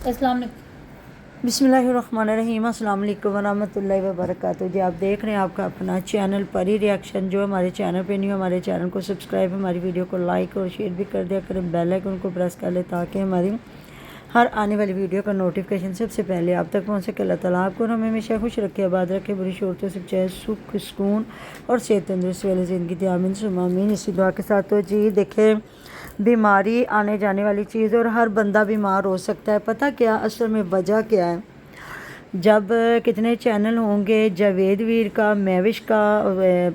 अस्सलाम बिस्मिल्लाहिर्रहमानिर्रहीम, अस्सलाम वालेकुम वरहमतुल्लाहि वबरकातुहू। जी आप देख रहे हैं आपका अपना चैनल परी रिएक्शन। जो हमारे चैनल पे नहीं हो, हमारे चैनल को सब्सक्राइब, हमारी वीडियो को लाइक और शेयर भी कर दिया करें। बेल आइकन को प्रेस कर ले ताकि हमारी हर आने वाली वीडियो का नोटिफिकेशन सबसे पहले आप तक पहुँच सके। अल्लाह ताला आपको और हमें हमेशा खुश रखे, आबाद रखे, बुरी शोरतों से बचाए, सुख सुकून और सेहत तंदुरुस्ती वाली ज़िंदगी दी। आमीन सुम्मा आमीन। इसी दुआ के साथ तो जी देखें, बीमारी आने जाने वाली चीज़ और हर बंदा बीमार हो सकता है। पता क्या असल में वजह क्या है? जब कितने चैनल होंगे, जावेद वीर का, महविश का,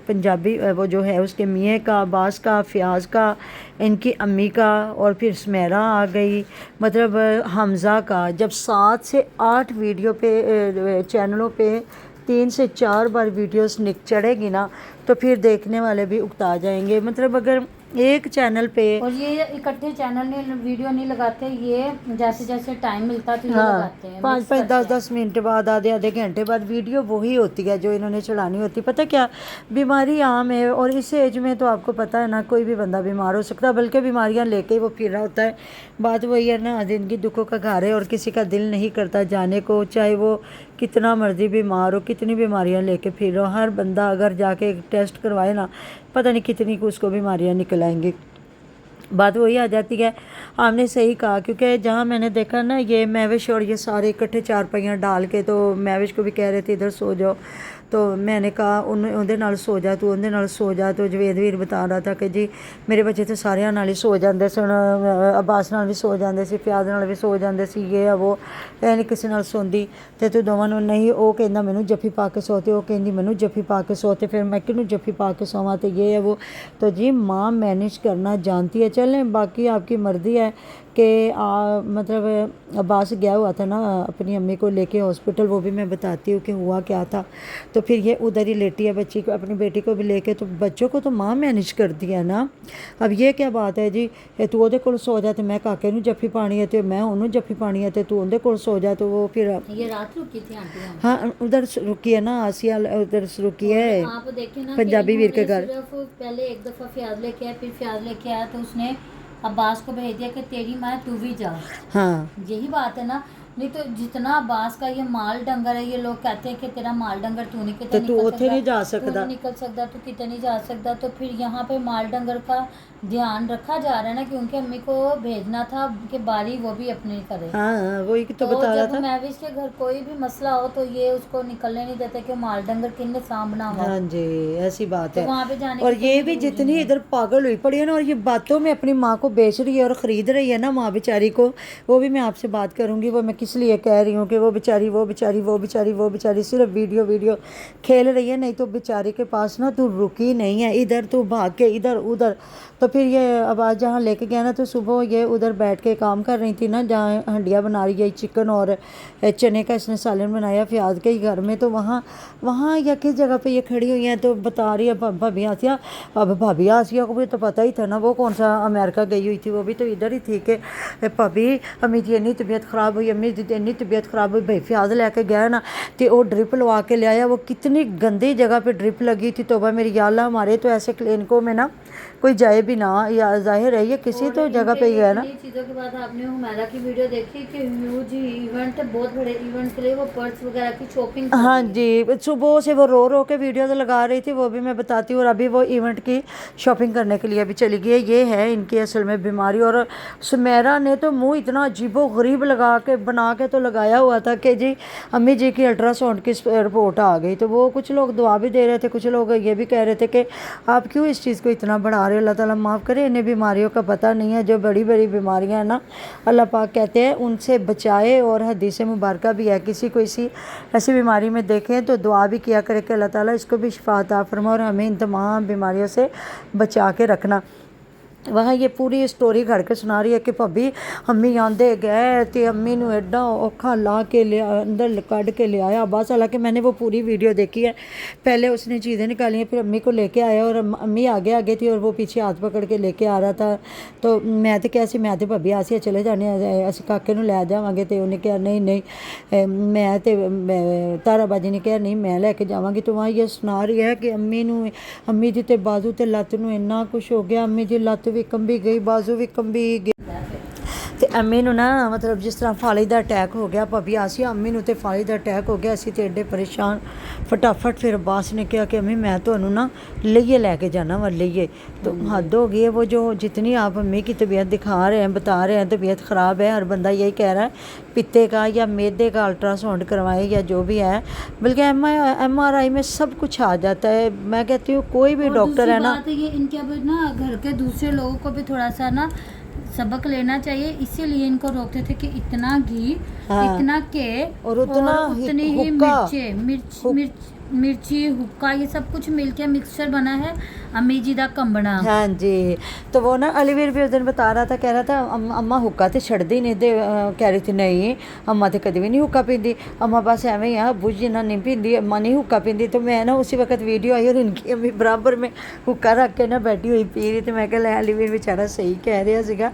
पंजाबी वो जो है उसके मियाँ का, अब्बास का, फ़याज़ का, इनकी अम्मी का, और फिर स्मेरा आ गई, मतलब हमज़ा का। जब 7 से 8 वीडियो पे चैनलों पे 3 से 4 बार वीडियोस चढ़ेगी ना, तो फिर देखने वाले भी उकता जाएंगे। मतलब अगर एक चैनल पे, और ये इकट्ठे चैनल नहीं वीडियो नहीं लगाते, ये जैसे जैसे टाइम मिलता तो ये लगाते हैं, 5-5 10-10 मिनट बाद, आधे आधे घंटे बाद वीडियो वही होती है जो इन्होंने चढ़ानी होती है। पता क्या, बीमारी आम है और इस एज में तो आपको पता है ना, कोई भी बंदा बीमार हो सकता है, बल्कि बीमारियां लेके ही वो फिर रहा होता है। बात वही है ना, जिंदगी दुखों का घर है और किसी का दिल नहीं करता जाने को, चाहे वो कितना मर्जी बीमार हो, कितनी बीमारियां लेके फिर रहो। हर बंदा अगर जाके एक टेस्ट करवाए ना, पता नहीं कितनी को उसको बीमारियां निकल आएंगी। बात वही आ जाती है। आपने सही कहा, क्योंकि जहाँ मैंने देखा ना, ये महविश और ये सारे इकट्ठे चारपाइयाँ डाल के, तो महविश को भी कह रहे थे इधर सो जाओ, तो मैंने कहा उन्हें नाल सो जा, तू उन्हें नाल सो जा। तो जवेद वीर बता रहा था कि जी मेरे बच्चे तो सारे नाल ही सो जाते सन, अब्बास नाल भी सो जाते सी, फ़याज़ नाल भी सो जाते सी, ये है वो, नहीं किसी नाल सोंदी ते तू दोवां नूं नहीं। वो कहंदा मैनू जफ्फी पा के सो, ते वो कहंदी मैनू जफ्फी पा के सो, ते फिर मैं किनू जफ्फी पा के सोवां, ते ये है वो। तो जी माँ मैनेज करना जानती है। चलें, बाकी आपकी मर्ज़ी है कि मतलब अब्बास गया हुआ था ना अपनी अम्मी को लेके हॉस्पिटल, वो भी मैं बताती हूँ कि हुआ क्या था। तो फिर ये उधर ही लेटी है बच्ची को, अपनी बेटी को भी लेके, तो बच्चों को तो माँ मैनेज करती है ना। अब ये क्या बात है जी, तू उहदे कोल सो जा, तो मैं काके नूं जफ्फी पानी है, तो मैं उन्होंने जफ्फी पानी है, तो तू उहदे कोल सो जा। तो वो फिर ये रात रुकी थी आंटी? हाँ, उधर रुकी है ना, आसिया उधर रुकी है, आप देखें ना, पंजाबी वीर के घर। सिर्फ पहले एक दफ़ा फ़याज़ लेके आया, फिर फ़याज़ लेके आया तो उसने अब्बास को भेज दिया कि तेरी माँ तू भी जा। हाँ, यही बात है ना। नहीं तो जितना अब्बास का ये माल डंगर है, ये लोग कहते हैं कि तेरा माल डंगर तू नहीं कितने तो तू उत्थे नहीं जा सकता, निकल सकता, तू कितने नहीं जा सकता। तो फिर यहाँ पे माल डंगर का ध्यान रखा जा रहा है ना, क्योंकि अम्मी को भेजना था कि बारी वो भी अपनी करे। हाँ वही तो तो बता रहा जब था। महविश के घर कोई भी मसला हो तो ये उसको निकलने नहीं देते कि माल डंगर किन्ने सामना हुआ। हाँ जी, ऐसी बात तो है। वहाँ पे जाने और की ये कोई भी जरूरी जितनी नहीं है। इधर पागल हुई पड़ी है ना, और ये बातों में अपनी माँ को बेच रही है और ख़रीद रही है ना माँ बेचारी को, वो भी मैं आपसे बात करूँगी। वो मैं किस लिए कह रही हूँ कि वो बेचारी वो बेचारी वो बेचारी वो बेचारी सिर्फ वीडियो वीडियो खेल रही है, नहीं तो बेचारी के पास ना तू रुकी नहीं है, इधर तू भाग के इधर उधर। तो फिर ये अब आज जहाँ लेके गया ना, तो सुबह ये उधर बैठ के काम कर रही थी ना, जहाँ हंडिया बना रही है चिकन और चने का इसने सालन बनाया फ़याज़ के ही घर में। तो वहाँ या किस जगह पे ये खड़ी हुई हैं, तो बता रही है भाभी आसिया। अब भाभी आसिया को भी तो पता ही था ना, वो कौन सा अमेरिका गई हुई थी, वो भी तो इधर ही थी कि भाभी अम्मी की इन्नी तबीयत ख़राब हुई, अम्मी की इन्नी तबीयत ख़राब हुई। भाई फ़याज़ लैके गया ना, तो वो ड्रिप लवा के ले आया। वो कितनी गंदी जगह पर ड्रिप लगी थी, तोबा मेरी या अल्लाह, हमारे तो ऐसे क्लिनिकों में ना कोई जाए भी ना, या जाहिर है ये किसी तो जगह पे ही है ना। चीज़ों के बाद आपने हुमैरा की वीडियो देखी कि ह्यूज इवेंट, बहुत बड़े इवेंट के लिए वो पर्स वगैरह की शॉपिंग। हाँ जी, सुबह से वो रो रो के वीडियोस लगा रही थी, वो भी मैं बताती हूँ। और अभी वो इवेंट की शॉपिंग करने के लिए अभी चली गई है। ये है इनकी असल में बीमारी। और सुमेरा ने तो मुंह इतना अजीबो गरीब लगा के बना के तो लगाया हुआ था कि जी अम्मी जी की अल्ट्रासाउंड की रिपोर्ट आ गई। तो वो कुछ लोग दुआ भी दे रहे थे, कुछ लोग ये भी कह रहे थे कि आप क्यों इस चीज़ को इतना बढ़ा रहे हो, अल्लाह ताला माफ़ करे, इन्हें बीमारियों का पता नहीं है। जो बड़ी बड़ी बीमारियां हैं ना, अल्लाह पाक कहते हैं उनसे बचाए, और हदीस मुबारक भी है, किसी को इसी ऐसी बीमारी में देखें तो दुआ भी किया करे कि अल्लाह ताला इसको भी शिफा अता फरमाए और हमें इन तमाम बीमारियों से बचा के रखना। वहाँ ये पूरी स्टोरी घड़ के सुना रही है कि भाभी अम्मी आंदे गए तो अम्मी नूं एडा औखा ला के ले अंदर कढ़ के ले आया। बस हालांकि मैंने वो पूरी वीडियो देखी है। पहले उसने चीज़ें निकाली हैं, फिर अम्मी को लेके आया और अम्मी आगे आगे थी और वो पीछे हाथ पकड़ के लेके आ रहा था। तो मैं तो क्या सी, मैं तो भाभी आसिया चले जाने, असीं काके नूं लै जावांगे। तो उन्हें कहा नहीं नहीं, मैं तो ताराबाजी ने कहा नहीं मैं लैके जावांगी। तो वहाँ ये सुना रही है कि अम्मी दी ते बाजू ते लत्त नूं इन्ना कुछ हो गया, अम्मी दी लत्त भी कंबी गई, बाजू भी कंबी गई। ਤੇ ਅਮੀ ਨੂੰ ਨਾ ਮਤਲਬ ਜਿਸ ਤਰ੍ਹਾਂ ਫਾਲੀ ਦਾ ਅਟੈਕ ਹੋ ਗਿਆ ਭਾਬੀ ਆਸੀ ਅਮੀ ਨੂੰ ਤੇ ਫਾਲੀ ਦਾ ਅਟੈਕ ਹੋ ਗਿਆ, ਅਸੀਂ ਤੇ ਐਡੇ ਪਰੇਸ਼ਾਨ। ਫਟਾਫਟ ਫਿਰ अब्बास ने कहा कि अम्मी मैं तो ना लिए लेके जाना वा लिए। तो हद हो गई है, वो जो जितनी आप अम्मी की तबीयत दिखा रहे हैं बता रहे हैं तबीयत ख़राब है, हर बंदा यही कह रहा है पित्ते का या मैदे का अल्ट्रासाउंड करवाए या जो भी है, बल्कि MRI में सब कुछ आ जाता है। मैं कहती हूँ कोई भी डॉक्टर है ना, ये इनके अब ना घर के दूसरे लोगों को भी थोड़ा सा ना सबक लेना चाहिए, इसीलिए इनको रोकते थे कि इतना घी, हाँ, इतना के और उतना उतनी ही हुक्का, मिर्ची हुक्का ये सब कुछ मिलके मिक्सचर बना है अम्मी जी दा कंबना। हाँ जी। तो वो ना अलीवीर भी उस दिन बता रहा था, कह रहा था अम्मा हुक्का तो छड़दी नहीं दे, कह रही थी नहीं अम्मा तो कभी भी नहीं हुक्का पींदी, अम्मा बस एवं ही अबू जी ना नहीं पींदी, अम्मा नहीं हुक्का पींदी। तो मैं ना उसी वक्त वीडियो आई और इनकी अम्मी बराबर में हुक्का रख के ना बैठी हुई पी रही। तो मैं कह लिया अलीवीर बेचारा सही कह रहा सीगा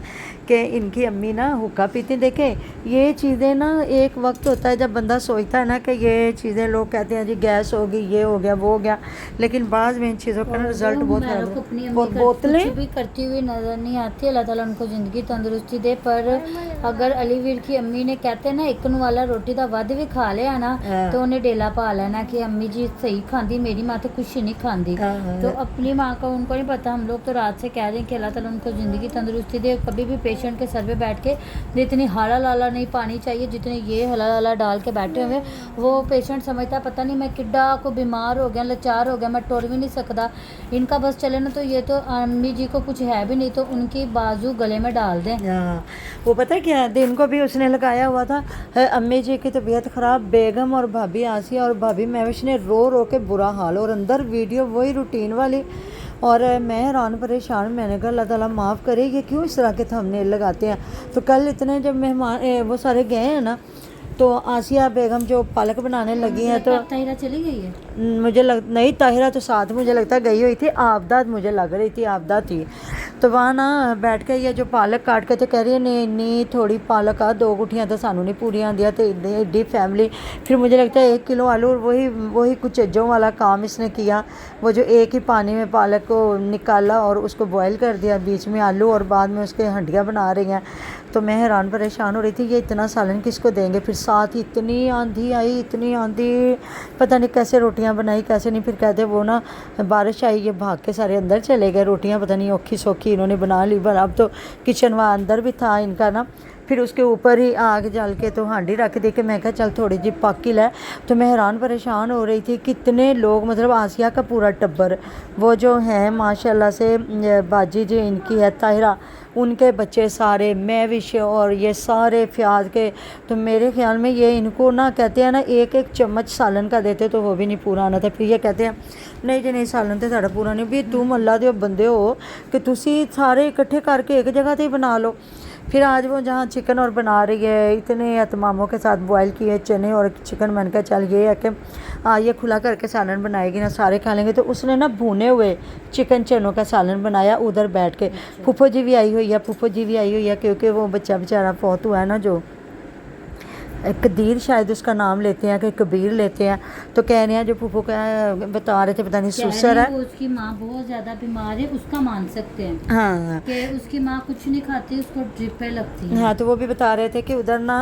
कि इनकी अम्मी ना हुक्का पीती। देखे ये चीज़ें ना एक वक्त होता है जब बंदा सोचता है ना कि ये चीज़ें, लोग कहते हैं जी गैस होगी, ये हो गया वो हो गया, लेकिन बाद में इन चीज़ों का रिजल्ट बहुत खराब है। और बोतलें कुछ भी करती हुई नजर नहीं आती, अल्लाह ताला उनको ज़िंदगी तंदुरुस्ती दे। पर अगर अलीवीर की अम्मी ने कहते ना एक नूं वाला रोटी दा वध भी खा लिया ना तो उन्हें डेला पा लेना कि अम्मी जी सही खाती, मेरी माँ तो कुछ ही नहीं खाती। तो अपनी माँ का उनको नहीं पता, हम लोग तो रात से कह रहे हैं कि अल्लाह ताला उनको ज़िंदगी तंदुरुस्ती दे। कभी भी पेशेंट के सर पे बैठ के जितनी हाला लाला नहीं पानी चाहिए जितने ये हला लाला डाल के बैठे हुए, वो पेशेंट समझता पता नहीं मैं किड्डा को बीमार हो गया, लाचार हो गया, मैं टुर भी नहीं सकता, इनका बस चले ना। तो ये तो अम्मी जी को कुछ है भी नहीं तो उनकी बाजू गले में डाल दें। हाँ, वो पता क्या दिन को भी उसने लगाया हुआ था अम्मी जी की तबीयत ख़राब, बेगम और भाभी आसिया और भाभी महविश ने रो रो के बुरा हाल, और अंदर वीडियो वही रूटीन वाली। और मैं हैरान परेशान, मैंने कहा अल्लाह ताला माफ़ करे ये क्यों इस तरह के थंबनेल लगाते हैं। तो कल इतने जब मेहमान वो सारे गए हैं ना, तो आसिया बेगम जो पालक बनाने लगी हैं तो ताहिरा चली गई है, मुझे नहीं ताहिरा तो साथ मुझे लगता गई हुई थी, आबदा मुझे लग रही थी आबदा थी। तो वहाँ ना बैठ के ये जो पालक काट के तो कह रही है नहीं इन्नी थोड़ी पालक आ, 2 गुठियाँ तो सानू नहीं पूरियाँ दिया, तो एडी फैमिली। फिर मुझे लगता है 1 किलो आलू, और वही कुछ अज्जों वाला काम इसने किया। वो जो एक ही पानी में पालक को निकाला और उसको बॉयल कर दिया, बीच में आलू, और बाद में उसके हंडियाँ बना रही हैं। तो मैं हैरान परेशान हो रही थी ये इतना सालन किसको देंगे। फिर साथ ही इतनी आंधी आई, इतनी आंधी, पता नहीं कैसे रोटियां बनाई कैसे नहीं। फिर कहते वो ना बारिश आई, ये भाग के सारे अंदर चले गए, रोटियां पता नहीं औखी सौखी इन्होंने बना ली। पर अब तो किचन वहाँ अंदर भी था इनका ना, फिर उसके ऊपर ही आग जल के तो हांडी रख दी कि मैं कहा चल थोड़ी जी पक है। तो मैं हैरान परेशान हो रही थी कितने लोग, मतलब आसिया का पूरा टब्बर, वो जो है माशाल्लाह से बाजी जी इनकी है ताहिरा, उनके बच्चे सारे, महविश और ये सारे फ्याज के। तो मेरे ख्याल में ये इनको ना कहते हैं ना 1-1 चम्मच सालन का देते तो वो भी नहीं पूरा आना था। फिर ये कहते हैं नहीं जी नहीं सालन तो साढ़ा पूरा नहीं। भी तुम अल्लाह दे बंदे हो कि तुसी सारे इकट्ठे करके एक जगह से बना लो। फिर आज वो जहाँ चिकन और बना रही है इतने एहतमामों के साथ बॉयल किए चने और चिकन, मन का चल ये है कि ये खुला करके सालन बनाएगी ना सारे खा लेंगे। तो उसने ना भुने हुए चिकन चनों का सालन बनाया उधर बैठ के। फूफो जी भी आई हुई है, फूफो जी भी आई हुई है क्योंकि वो बच्चा बेचारा फौत हुआ है ना, जो कदीर शायद उसका नाम लेते हैं कि कबीर लेते हैं। तो कह रहे हैं जो फूफो का बता रहे थे पता नहीं सुसर है, उसकी माँ बहुत ज़्यादा बीमार है, उसका मान सकते हैं हाँ कि उसकी माँ कुछ नहीं खाती, उसको ड्रिपें लगती हैं। हाँ, तो वो भी बता रहे थे कि उधर ना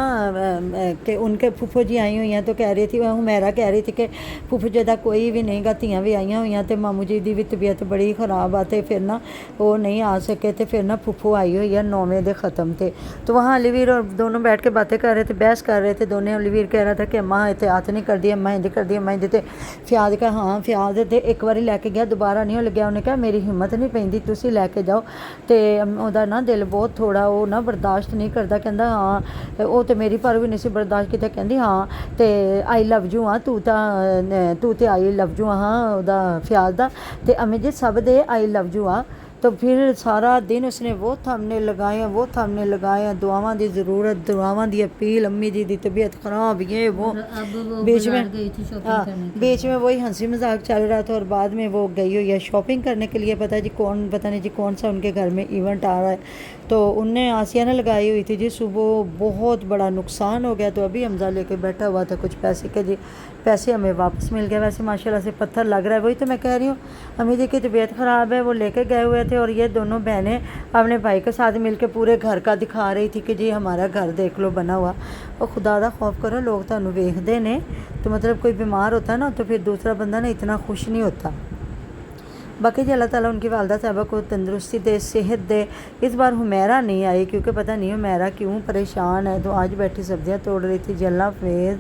कि उनके फूफो जी आई हुई हैं। तो कह रही थी हुमैरा कह रही थी कि फूफो जी दा कोई भी नहीं गा, धीयां भी आईयां हुई हैं तो मामू जी की भी तबीयत बड़ी ख़राब आते, फिर ना वो नहीं आ सके। तो फिर ना फूफो आई हुई है 9वें दे ख़त्म थे। तो वहाँ अलीवीर और दोनों बैठ के बातें कर रहे थे, बहस कर रहे थे दोनों। अलीवीर कह रहा था कि अम्मा एहतियात नहीं कर दी, अम्मा इंज कर दी, अम्मा इंज। ते फ्याज का हाँ फ्याज ते एक बारी लैके गया, दोबारा नहीं लग्या। उन्हें कहा मेरी हिम्मत नहीं पैंदी, तुसी लैके जाओ। तो ਉਹਦਾ ना दिल बहुत थोड़ा वो ना बर्दाश्त नहीं करता, कहता हाँ वो तो मेरी पर भी नहीं सी बर्दाश्त किया। कहती हाँ तो आई लव यू हाँ, तू तो आई लव यू हाँ ਉਹਦਾ फ्याज दा, ते अम्मी जी सब दे आई लव यू हाँ। तो फिर सारा दिन उसने वो थंबनेल लगाए, दुआवां दी ज़रूरत, दुआवां दी अपील, अम्मी जी दी तबीयत ख़राब, ये वो बीच में बीच में वही हंसी मजाक चल रहा था। और बाद में वो गई हुई है शॉपिंग करने के लिए, पता नहीं जी कौन सा उनके घर में इवेंट आ रहा है। तो उनने आसिया ने लगाई हुई थी जी, सुबह बहुत बड़ा नुकसान हो गया। तो अभी हमजा लेके बैठा हुआ था कुछ पैसे के जी, पैसे हमें वापस मिल गए। वैसे माशाल्लाह से पत्थर लग रहा है, वही तो मैं कह रही हूँ। अम्मी जी की तबीयत ख़राब है, वो लेके गए हुए थे और ये दोनों बहनें अपने भाई के साथ मिलकर पूरे घर का दिखा रही थी कि जी हमारा घर देख लो बना हुआ। और खुदा दा खौफ करो, लोग तुहानू वेखदे ने तो मतलब कोई बीमार होता है ना तो फिर दूसरा बंदा ना इतना खुश नहीं होता। बाकी जी अल्लाह ताला उनकी वालदा साहबा को तंदुरुस्ती दे, सेहत दे। इस बार हुमैरा नहीं आई क्योंकि पता नहीं हुमैरा क्यों परेशान है, तो आज बैठी सब्जियां तोड़ रही थी। जी अल्लाह हाफिज़।